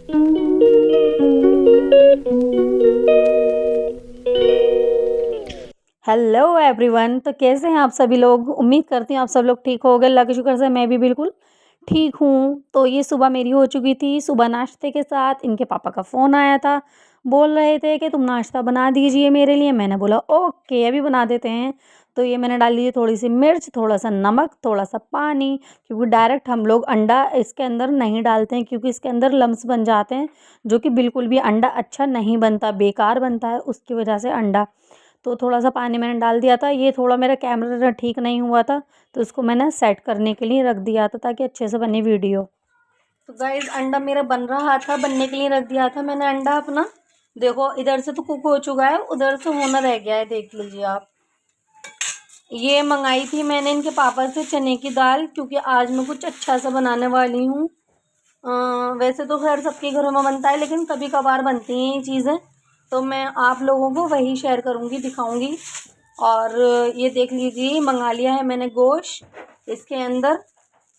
Hello everyone. तो कैसे हैं आप सभी लोग? उम्मीद करती हूँ आप सब लोग ठीक होगे। अल्लाह के शुक्र से मैं भी बिल्कुल ठीक हूँ। तो ये सुबह मेरी हो चुकी थी। सुबह नाश्ते के साथ इनके पापा का फ़ोन आया था, बोल रहे थे कि तुम नाश्ता बना दीजिए मेरे लिए। मैंने बोला ओके अभी बना देते हैं। तो ये मैंने डाल दी थोड़ी सी मिर्च, थोड़ा सा नमक, थोड़ा सा पानी, क्योंकि डायरेक्ट हम लोग अंडा इसके अंदर नहीं डालते हैं, क्योंकि इसके अंदर लम्स बन जाते हैं, जो कि बिल्कुल भी अंडा अच्छा नहीं बनता, बेकार बनता है उसकी वजह से अंडा। तो थोड़ा सा पानी मैंने डाल दिया था। ये थोड़ा मेरा कैमरा ठीक नहीं हुआ था, तो इसको मैंने सेट करने के लिए रख दिया था ताकि अच्छे से बने वीडियो। तो गाइज अंडा मेरा बन रहा था, बनने के लिए रख दिया था मैंने अंडा अपना। देखो इधर से तो कुक हो चुका है, उधर से होना रह गया है, देख लीजिए आप। ये मंगाई थी मैंने इनके पापा से चने की दाल, क्योंकि आज मैं कुछ अच्छा सा बनाने वाली हूँ। वैसे तो खैर सबके घरों में बनता है, लेकिन कभी कभार बनती हैं ये चीज़ें, तो मैं आप लोगों को वही शेयर करूँगी, दिखाऊँगी। और ये देख लीजिए मंगा लिया है मैंने गोश्त इसके अंदर।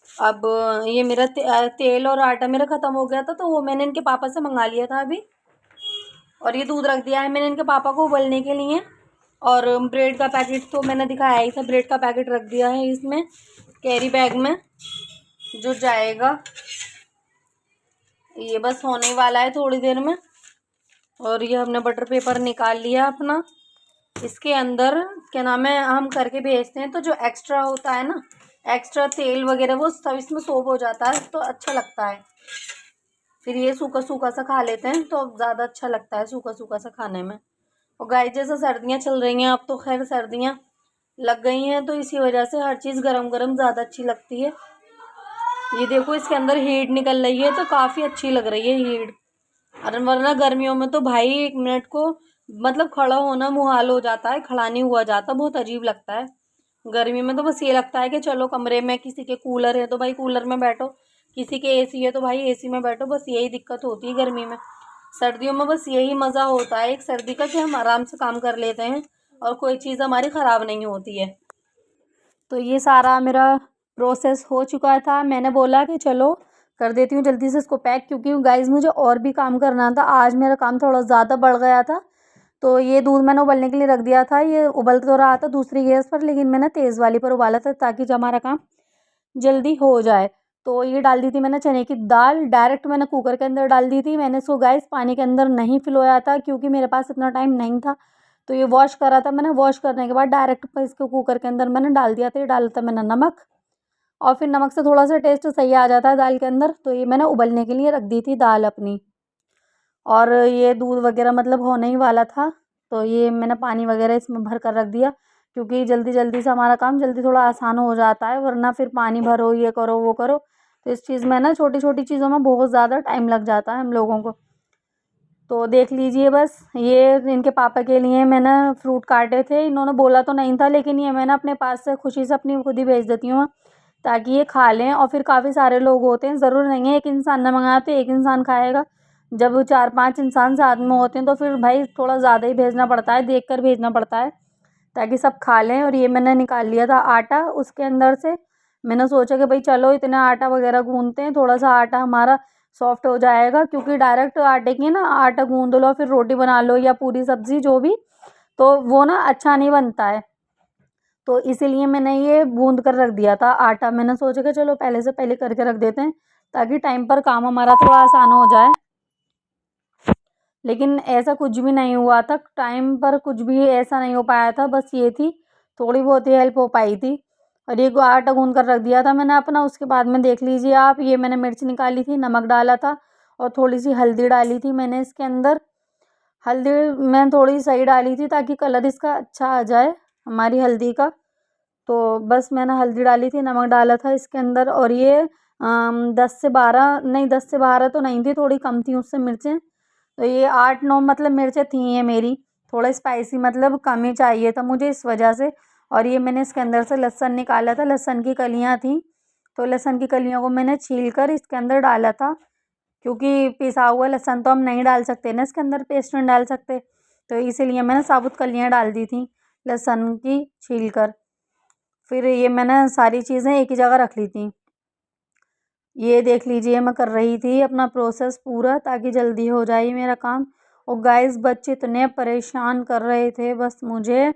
अब ये मेरा तेल और आटा मेरा ख़त्म हो गया था, तो वो मैंने इनके पापा से मंगा लिया था अभी। और ये दूध रख दिया है मैंने इनके पापा को उबलने के लिए। और ब्रेड का पैकेट तो मैंने दिखाया ही था, ब्रेड का पैकेट रख दिया है इसमें कैरी बैग में, जो जाएगा। ये बस होने वाला है थोड़ी देर में। और ये हमने बटर पेपर निकाल लिया अपना। इसके अंदर क्या नाम है, हम करके भेजते हैं तो जो एक्स्ट्रा होता है ना, एक्स्ट्रा तेल वगैरह, वो सब इसमें सोप हो जाता है, तो अच्छा लगता है। फिर ये सूखा सूखा सा खा लेते हैं तो ज़्यादा अच्छा लगता है सूखा सूखा सा खाने में। और गाइस जैसे सर्दियाँ चल रही हैं, अब तो खैर सर्दियाँ लग गई हैं, तो इसी वजह से हर चीज़ गरम गरम ज़्यादा अच्छी लगती है। ये देखो इसके अंदर हीट निकल रही है, तो काफ़ी अच्छी लग रही है हीट। अरे वरना गर्मियों में तो भाई 1 मिनट को मतलब खड़ा होना मुहाल हो जाता है, खड़ा नहीं हुआ जाता, बहुत अजीब लगता है। गर्मी में तो बस ये लगता है कि चलो कमरे में किसी के कूलर है तो भाई कूलर में बैठो, किसी के एसी है तो भाई एसी में बैठो, बस यही दिक्कत होती है गर्मी में। सर्दियों में बस यही मज़ा होता है एक सर्दी का, कि हम आराम से काम कर लेते हैं और कोई चीज़ हमारी ख़राब नहीं होती है। तो ये सारा मेरा प्रोसेस हो चुका था। मैंने बोला कि चलो कर देती हूँ जल्दी से इसको पैक, क्योंकि गाइज़ मुझे और भी काम करना था। आज मेरा काम थोड़ा ज़्यादा बढ़ गया था। तो ये दूध मैंने उबलने के लिए रख दिया था। ये उबल तो रहा था दूसरी गैस पर, लेकिन मैंने तेज़ वाली पर उबाला था ताकि जो हमारा काम जल्दी हो जाए। तो ये डाल दी थी मैंने चने की दाल, डायरेक्ट मैंने कुकर के अंदर डाल दी थी। मैंने इसको गाइस पानी के अंदर नहीं फिलोया था, क्योंकि मेरे पास इतना टाइम नहीं था। तो ये वॉश करा था मैंने, वॉश करने के बाद डायरेक्ट इसको कुकर के अंदर मैंने डाल दिया था। ये डाला था मैंने नमक, और फिर नमक से थोड़ा सा टेस्ट सही आ जाता है दाल के अंदर। तो ये मैंने उबलने के लिए रख दी थी दाल अपनी। और ये दूध वगैरह मतलब होने ही वाला था, तो ये मैंने पानी वगैरह इसमें भर कर रख दिया, क्योंकि जल्दी जल्दी से हमारा काम जल्दी थोड़ा आसान हो जाता है, वरना फिर पानी भरो, ये करो वो करो। तो इस चीज़ में ना छोटी छोटी चीज़ों में बहुत ज़्यादा टाइम लग जाता है हम लोगों को। तो देख लीजिए बस ये इनके पापा के लिए मैंने फ्रूट काटे थे। इन्होंने बोला तो नहीं था, लेकिन ये मैंने अपने पास से खुशी से अपनी खुद ही भेज देती हूँ, ताकि ये खा लें। और फिर काफ़ी सारे लोग होते हैं, ज़रूर नहीं है एक इंसान ने मंगाया तो एक इंसान खाएगा। जब 4-5 इंसान साथ में होते हैं तो फिर भाई थोड़ा ज़्यादा ही भेजना पड़ता है, देख कर भेजना पड़ता है, ताकि सब खा लें। और ये मैंने निकाल लिया था आटा उसके अंदर से। मैंने सोचा कि भाई चलो इतना आटा वगैरह गूंथते हैं, थोड़ा सा आटा हमारा सॉफ्ट हो जाएगा, क्योंकि डायरेक्ट आटे की ना आटा गूंद लो फिर रोटी बना लो या पूरी सब्जी जो भी, तो वो ना अच्छा नहीं बनता है। तो इसीलिए मैंने ये गूंद कर रख दिया था आटा। मैंने सोचा कि चलो पहले से पहले करके रख देते हैं, ताकि टाइम पर काम हमारा थोड़ा आसान हो जाए। लेकिन ऐसा कुछ भी नहीं हुआ था, टाइम पर कुछ भी ऐसा नहीं हो पाया था, बस ये थी थोड़ी बहुत ही हेल्प हो पाई थी। और ये आटा गूंद कर रख दिया था मैंने अपना। उसके बाद में देख लीजिए आप, ये मैंने मिर्च निकाली थी, नमक डाला था, और थोड़ी सी हल्दी डाली थी मैंने इसके अंदर। हल्दी मैं थोड़ी सही डाली थी ताकि कलर इसका अच्छा आ जाए हमारी हल्दी का। तो बस मैंने हल्दी डाली थी, नमक डाला था इसके अंदर। और ये 10 से 12 नहीं, 10 से 12 तो नहीं थी, थोड़ी कम थी उससे मिर्चें। तो ये 8-9 मतलब मिर्चें थी ये मेरी। थोड़ा स्पाइसी मतलब कम ही चाहिए था मुझे, इस वजह से। और ये मैंने इसके अंदर से लहसुन निकाला था, लहसुन की कलियाँ थी, तो लहसुन की कलियों को मैंने छील कर इसके अंदर डाला था, क्योंकि पिसा हुआ लहसुन तो हम नहीं डाल सकते ना इसके अंदर, पेस्ट नहीं डाल सकते। तो इसीलिए मैंने साबुत कलियाँ डाल दी थी लहसुन की छील कर। फिर ये मैंने सारी चीज़ें एक ही जगह रख ली थी। ये देख लीजिए मैं कर रही थी अपना प्रोसेस पूरा ताकि जल्दी हो जाए मेरा काम। और गाइस बच्चे इतने परेशान कर रहे थे बस मुझे।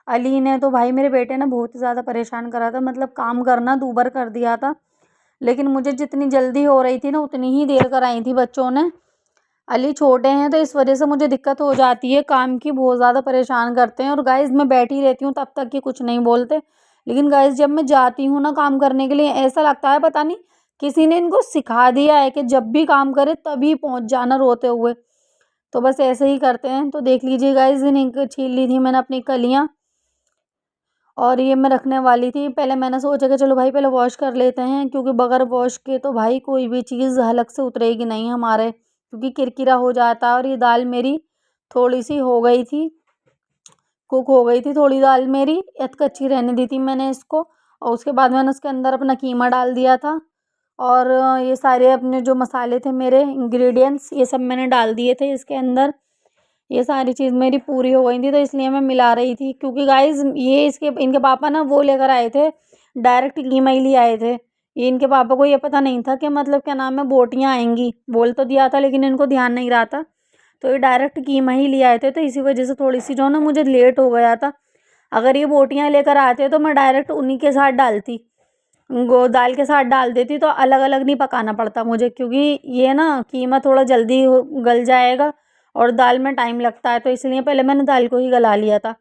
अली ने तो भाई मेरे बेटे ने बहुत ही ज़्यादा परेशान करा था, मतलब काम करना दूभर कर दिया था। लेकिन मुझे जितनी जल्दी हो रही थी ना उतनी ही देर कराई थी बच्चों ने। अली छोटे हैं तो इस वजह से मुझे दिक्कत हो जाती है काम की, बहुत ज़्यादा परेशान करते हैं। और गाइस मैं बैठी रहती हूँ तब तक कि कुछ नहीं बोलते, लेकिन गाइस जब मैं जाती हूँ ना काम करने के लिए ऐसा लगता है पता नहीं किसी ने इनको सिखा दिया है कि जब भी काम करे तभी पहुँच जाना रोते हुए। तो बस ऐसे ही करते हैं। तो देख लीजिए गाइस इन्हें छील ली थी मैंने अपनी कलियाँ, और ये मैं रखने वाली थी। पहले मैंने सोचा कि चलो भाई पहले वॉश कर लेते हैं, क्योंकि बगैर वॉश के तो भाई कोई भी चीज़ हलक से उतरेगी नहीं हमारे, क्योंकि किरकिरा हो जाता है। और ये दाल मेरी थोड़ी सी हो गई थी, कुक हो गई थी थोड़ी दाल मेरी, कच्ची रहने दी थी मैंने इसको। और उसके बाद मैंने उसके अंदर अपना कीमा डाल दिया था, और ये सारे अपने जो मसाले थे मेरे इंग्रेडिएंट्स ये सब मैंने डाल दिए थे इसके अंदर। ये सारी चीज़ मेरी पूरी हो गई थी तो इसलिए मैं मिला रही थी, क्योंकि गाइस ये इसके इनके पापा ना वो लेकर आए थे, डायरेक्ट कीमा ही ले आए थे। ये इनके पापा को ये पता नहीं था कि मतलब क्या नाम है बोटियाँ आएंगी, बोल तो दिया था लेकिन इनको ध्यान नहीं रहा था। तो ये डायरेक्ट कीमा ही ले आए थे, तो इसी वजह से थोड़ी सी जो ना मुझे लेट हो गया था। अगर ये बोटियाँ लेकर आते तो मैं डायरेक्ट उन्हीं के साथ डालती, गो दाल के साथ डाल देती, तो अलग अलग नहीं पकाना पड़ता मुझे, क्योंकि ये ना कीमा थोड़ा जल्दी गल जाएगा और दाल में टाइम लगता है। तो इसलिए पहले मैंने दाल को ही गला लिया था।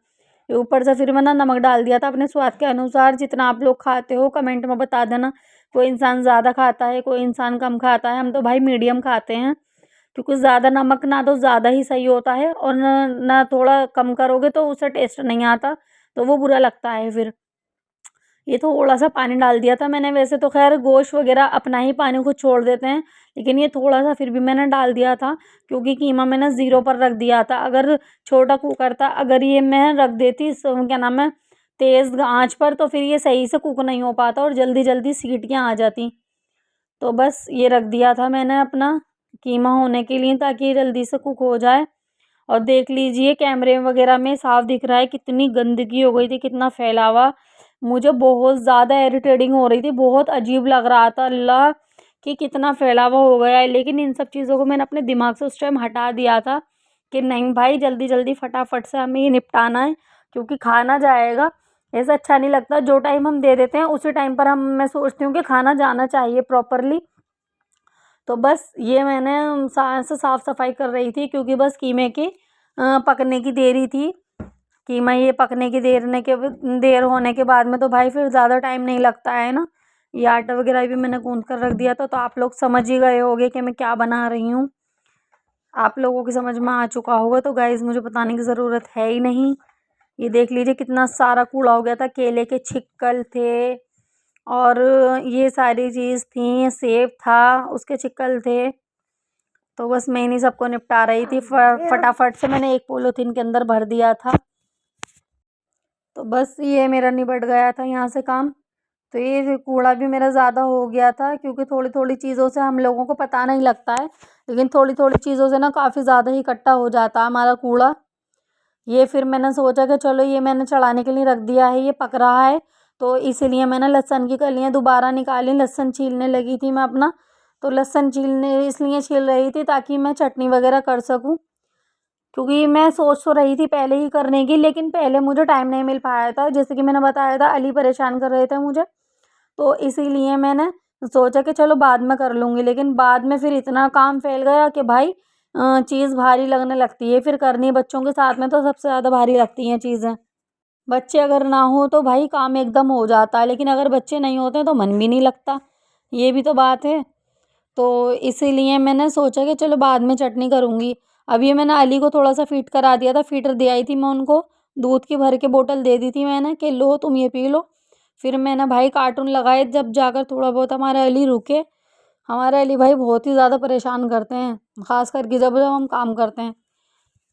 ऊपर से फिर मैंने नमक डाल दिया था अपने स्वाद के अनुसार, जितना आप लोग खाते हो कमेंट में बता देना। कोई इंसान ज़्यादा खाता है, कोई इंसान कम खाता है, हम तो भाई मीडियम खाते हैं, क्योंकि ज़्यादा नमक ना तो ज़्यादा ही सही होता है, और ना थोड़ा कम करोगे तो उससे टेस्ट नहीं आता, तो वो बुरा लगता है फिर। ये थोड़ा सा पानी डाल दिया था मैंने, वैसे तो खैर गोश्त वगैरह अपना ही पानी खुद छोड़ देते हैं, लेकिन ये थोड़ा सा फिर भी मैंने डाल दिया था, क्योंकि कीमा मैंने ज़ीरो पर रख दिया था। अगर छोटा कुकर था, अगर ये मैं रख देती क्या नाम है तेज़ आंच पर, तो फिर ये सही से कुक नहीं हो पाता और जल्दी जल्दी सीटियाँ आ जाती। तो बस ये रख दिया था मैंने अपना कीमा होने के लिए, ताकि ये जल्दी से कुक हो जाए। और देख लीजिए कैमरे वगैरह में साफ दिख रहा है कितनी गंदगी हो गई थी, कितना फैलावा। मुझे बहुत ज़्यादा इरिटेटिंग हो रही थी, बहुत अजीब लग रहा था अल्लाह कि कितना फैलावा हो गया है। लेकिन इन सब चीज़ों को मैंने अपने दिमाग से उस टाइम हटा दिया था कि नहीं भाई जल्दी जल्दी फटाफट से हमें ये निपटाना है, क्योंकि खाना जाएगा। ऐसा अच्छा नहीं लगता, जो टाइम हम दे देते हैं उसी टाइम पर हम मैं सोचती हूँ कि खाना जाना चाहिए प्रॉपरली। तो बस ये मैंने से साफ़ सफाई कर रही थी, क्योंकि बस कीमे की पकने की देरी थी। कीमा ये पकने की देर होने के बाद में तो भाई फिर ज़्यादा टाइम नहीं लगता है ना। ये आटा वगैरह भी मैंने गूंथ कर रख दिया था, तो आप लोग समझ ही गए होंगे कि मैं क्या बना रही हूँ। आप लोगों की समझ में आ चुका होगा, तो गाइस मुझे बताने की ज़रूरत है ही नहीं। ये देख लीजिए कितना सारा कूड़ा हो गया था, केले के छिक्कल थे, और ये सारी चीज़ थी, सेब था उसके छिक्कल थे। तो बस मैं इन्हीं सबको निपटा रही थी, फटाफट से मैंने एक पॉलीथीन के अंदर भर दिया था। तो बस ये मेरा निबट गया था यहाँ से काम। तो ये कूड़ा भी मेरा ज़्यादा हो गया था, क्योंकि थोड़ी थोड़ी चीज़ों से हम लोगों को पता नहीं लगता है, लेकिन थोड़ी थोड़ी चीज़ों से ना काफ़ी ज़्यादा ही इकट्ठा हो जाता है हमारा कूड़ा। ये फिर मैंने सोचा कि चलो ये मैंने चढ़ाने के लिए रख दिया है, ये पक रहा है, तो इसीलिए मैंने लहसुन की कलियाँ दोबारा निकाली। लहसुन छीलने लगी थी मैं अपना, तो लहसुन छीलने इसलिए छील रही थी ताकि मैं चटनी वगैरह कर सकूँ, क्योंकि मैं सोच तो रही थी पहले ही करने की, लेकिन पहले मुझे टाइम नहीं मिल पाया था, जैसे कि मैंने बताया था अली परेशान कर रहे थे मुझे, तो इसीलिए मैंने सोचा कि चलो बाद में कर लूँगी। लेकिन बाद में फिर इतना काम फैल गया कि भाई चीज़ भारी लगने लगती है, फिर करनी बच्चों के साथ में तो सबसे ज़्यादा भारी लगती हैं चीज़ें। बच्चे अगर ना हो तो भाई काम एकदम हो जाता है, लेकिन अगर बच्चे नहीं होते तो मन भी नहीं लगता, ये भी तो बात है। तो इसीलिए मैंने सोचा कि चलो बाद में चटनी करूँगी। अभी मैंने अली को थोड़ा सा फीड करा दिया था, फीडर दे आई थी मैं उनको, दूध की भर के बोतल दे दी थी मैंने कि लो तुम ये पी लो। फिर मैंने भाई कार्टून लगाए, जब जाकर थोड़ा बहुत हमारे अली रुके। हमारे अली भाई बहुत ही ज़्यादा परेशान करते हैं, ख़ास करके जब जब हम काम करते हैं।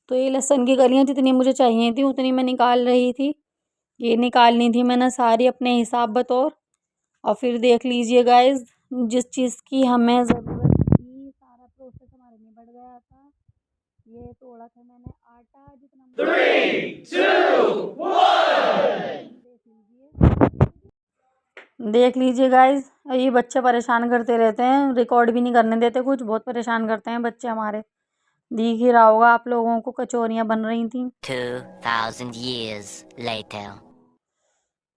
तो ये लहसुन की कलियाँ जितनी मुझे चाहिए थी उतनी मैं निकाल रही थी, ये निकालनी थी मैंने सारी अपने हिसाब बतौर। और फिर देख लीजिए गाइस जिस चीज़ की हमें ज़रूरत थी सारा प्रोसेस हमारे निबट गया था। ये तोड़ा था मैंने आटा जितना 3, 2, 1 देख लीजिए देख लीजिए गाइस, ये बच्चे परेशान करते रहते हैं, रिकॉर्ड भी नहीं करने देते कुछ, बहुत परेशान करते हैं बच्चे हमारे। दिख ही रहा होगा आप लोगों को, कचौरियाँ बन रही थी। 2000 years later.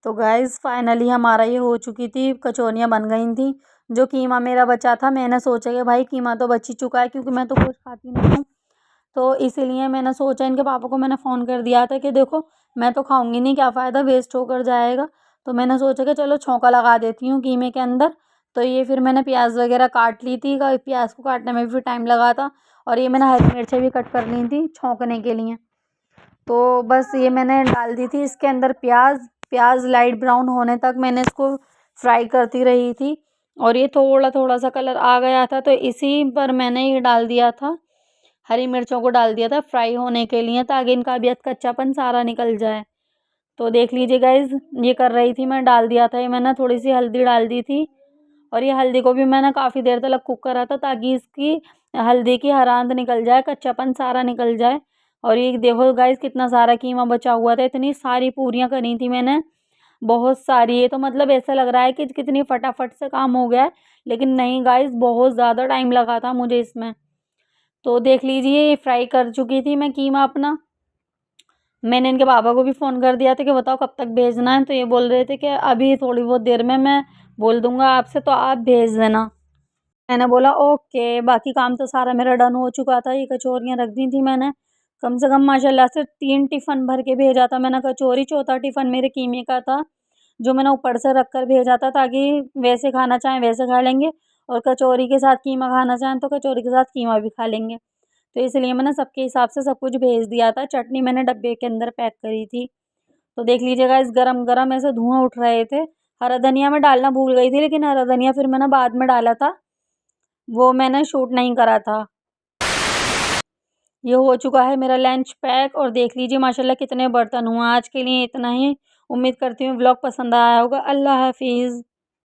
तो गाइस फाइनली हमारा ये हो चुकी थी, कचौरियाँ बन गई थी। जो कीमा मेरा बचा था, मैंने सोचा कि भाई कीमा तो बच ही चुका है, क्योंकि मैं तो कुछ खाती नहीं हूँ। तो इसीलिए मैंने सोचा, इनके पापा को मैंने फ़ोन कर दिया था कि देखो मैं तो खाऊंगी नहीं, क्या फ़ायदा, वेस्ट होकर जाएगा। तो मैंने सोचा कि चलो छौंका लगा देती हूँ कीमे के अंदर। तो ये फिर मैंने प्याज वगैरह काट ली थी, प्याज को काटने में भी फिर टाइम लगा था। और ये मैंने हरी मिर्चें भी कट कर ली थी छौंकने के लिए। तो बस ये मैंने डाल दी थी इसके अंदर प्याज। प्याज लाइट ब्राउन होने तक मैंने इसको फ्राई करती रही थी। और ये थोड़ा थोड़ा सा कलर आ गया था, तो इसी पर मैंने ये डाल दिया था, हरी मिर्चों को डाल दिया था फ्राई होने के लिए, ताकि इनका भी कच्चापन सारा निकल जाए। तो देख लीजिए गाइज, ये कर रही थी मैं, डाल दिया था ये मैंने, थोड़ी सी हल्दी डाल दी थी। और ये हल्दी को भी मैंने काफ़ी देर तक कुक करा था, ताकि इसकी हल्दी की हरांत निकल जाए, कच्चापन सारा निकल जाए। और ये देखो गाइज, कितना सारा कीमा बचा हुआ था, इतनी सारी पूरियाँ करी थी मैंने, बहुत सारी। ये तो मतलब ऐसा लग रहा है कि कितनी फटाफट से काम हो गया है, लेकिन नहीं गाइज, बहुत ज़्यादा टाइम लगा था मुझे इसमें। तो देख लीजिए, ये फ्राई कर चुकी थी मैं कीमा अपना। मैंने इनके पापा को भी फ़ोन कर दिया था कि बताओ कब तक भेजना है। तो ये बोल रहे थे कि अभी थोड़ी बहुत देर में मैं बोल दूंगा आपसे, तो आप भेज देना। मैंने बोला ओके। बाकी काम तो सारा मेरा डन हो चुका था। ये कचौरियाँ रख दी थी मैंने, कम से कम माशाल्लाह से 3 टिफ़िन भर के भेजा था मैंने कचौरी। चौथा टिफ़िन मेरे कीमे का था, जो मैंने ऊपर से रख कर भेजा था, ताकि वैसे खाना चाहें वैसे खा लेंगे, और कचौरी के साथ कीमा खाना चाहें तो कचौरी के साथ कीमा भी खा लेंगे। तो इसलिए मैंने सबके हिसाब से सब कुछ भेज दिया था। चटनी मैंने डब्बे के अंदर पैक करी थी। तो देख लीजिएगा, इस गरम-गरम ऐसे धुआँ उठ रहे थे। हरा धनिया मैं डालना भूल गई थी, लेकिन हरा धनिया फिर मैंने बाद में डाला था, वो मैंने शूट नहीं करा था। ये हो चुका है मेरा लंच पैक, और देख लीजिए माशाल्लाह कितने बर्तन हुए। आज के लिए इतना ही। उम्मीद करती हूँ व्लॉग पसंद आया होगा। अल्लाह हाफ़िज़।